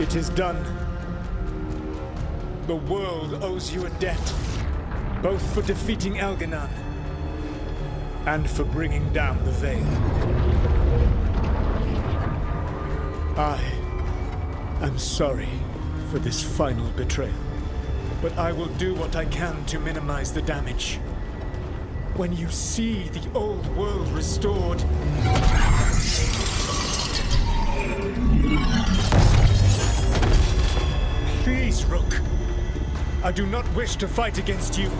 It is done. The world owes you a debt, both for defeating Elganon and for bringing down the Veil. I am sorry for this final betrayal, but I will do what I can to minimize the damage. When you see the old world restored, please, Rook. I do not wish to fight against you.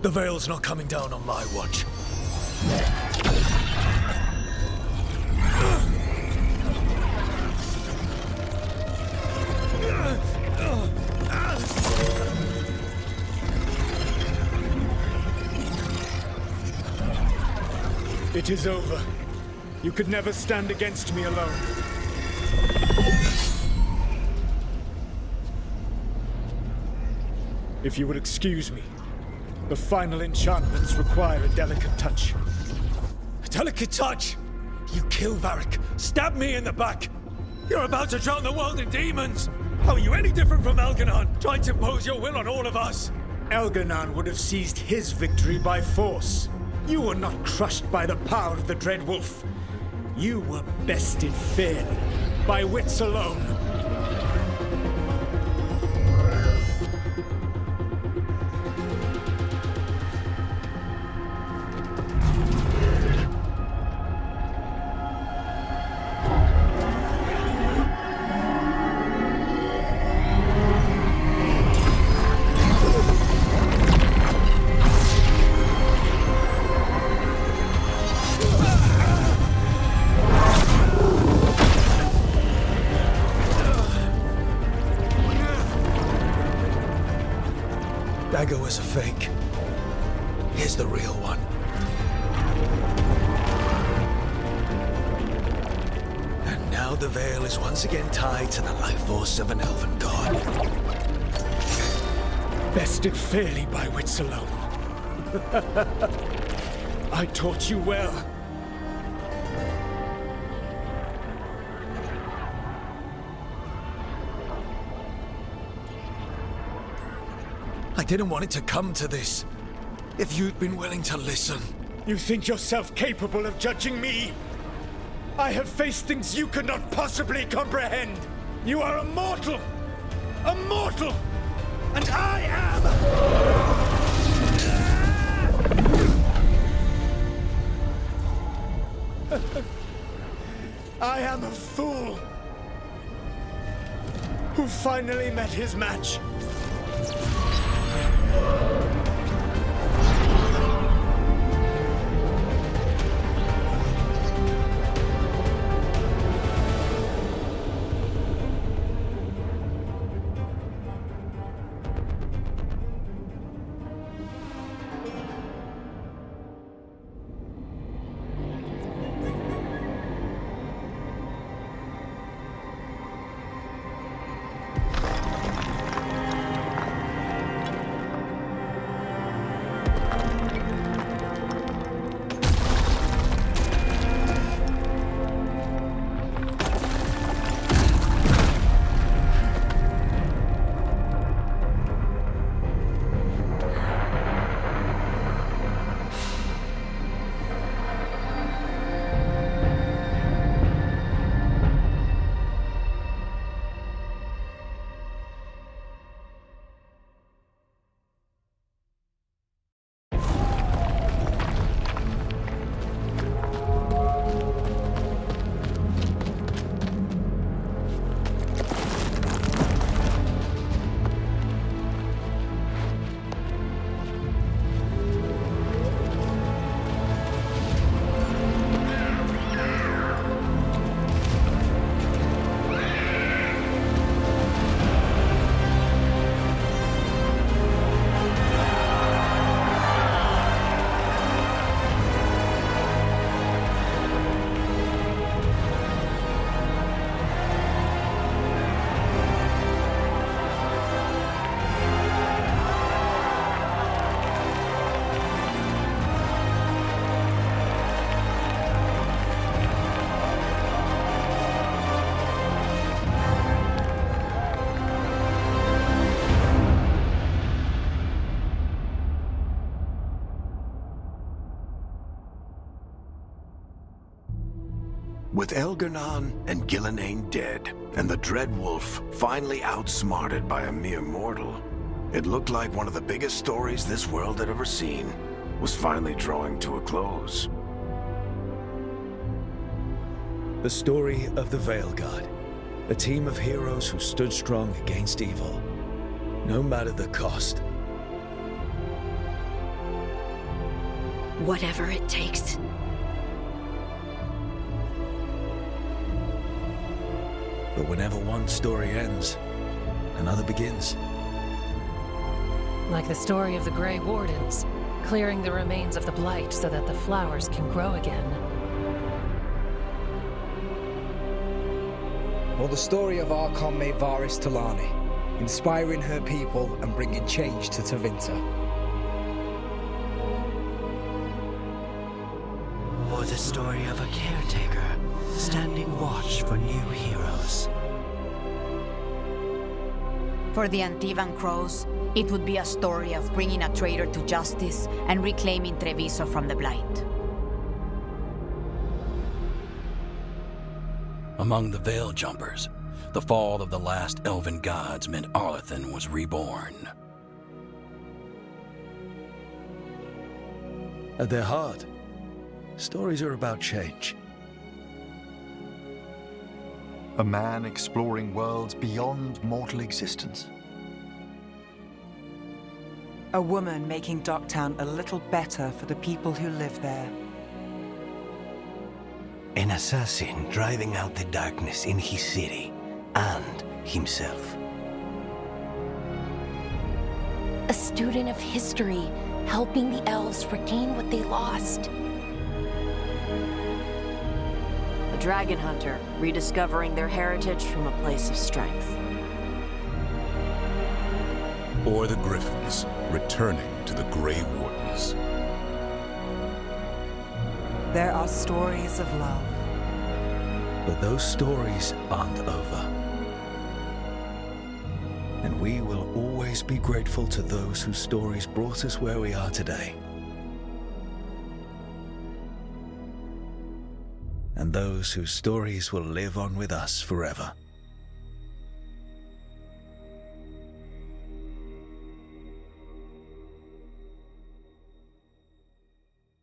The Veil's not coming down on my watch. It is over. You could never stand against me alone. If you will excuse me, the final enchantments require a delicate touch. A delicate touch? You kill Varric, stab me in the back. You're about to drown the world in demons. How are you any different from Elganon, trying to impose your will on all of us? Elganon would have seized his victory by force. You were not crushed by the power of the Dread Wolf. You were bested fairly, by wits alone. Dagger was a fake. Here's the real one. And now the Veil is once again tied to the life force of an elven god. Bested fairly by wits alone. I taught you well. I didn't want it to come to this. If you'd been willing to listen. You think yourself capable of judging me? I have faced things you could not possibly comprehend. You are a mortal! A mortal! And I am... I am a fool who finally met his match. With Elgar'nan and Gillenane dead, and the Dread Wolf finally outsmarted by a mere mortal, it looked like one of the biggest stories this world had ever seen was finally drawing to a close. The story of the Veilguard, a team of heroes who stood strong against evil, no matter the cost. Whatever it takes. But whenever one story ends, another begins. Like the story of the Grey Wardens, clearing the remains of the Blight so that the flowers can grow again. Or the story of Archon Maid Varys Talani, inspiring her people and bringing change to Tevinter. Or the story of a caretaker, standing watch for new heroes. For the Antivan Crows, it would be a story of bringing a traitor to justice and reclaiming Treviso from the Blight. Among the Veil Jumpers, the fall of the last elven gods meant Arlathan was reborn. At their heart, stories are about change. A man exploring worlds beyond mortal existence. A woman making Docktown a little better for the people who live there. An assassin driving out the darkness in his city and himself. A student of history, helping the elves regain what they lost. A dragon hunter, rediscovering their heritage from a place of strength. Or the Griffins, returning to the Grey Wardens. There are stories of love. But those stories aren't over. And we will always be grateful to those whose stories brought us where we are today. And those whose stories will live on with us forever.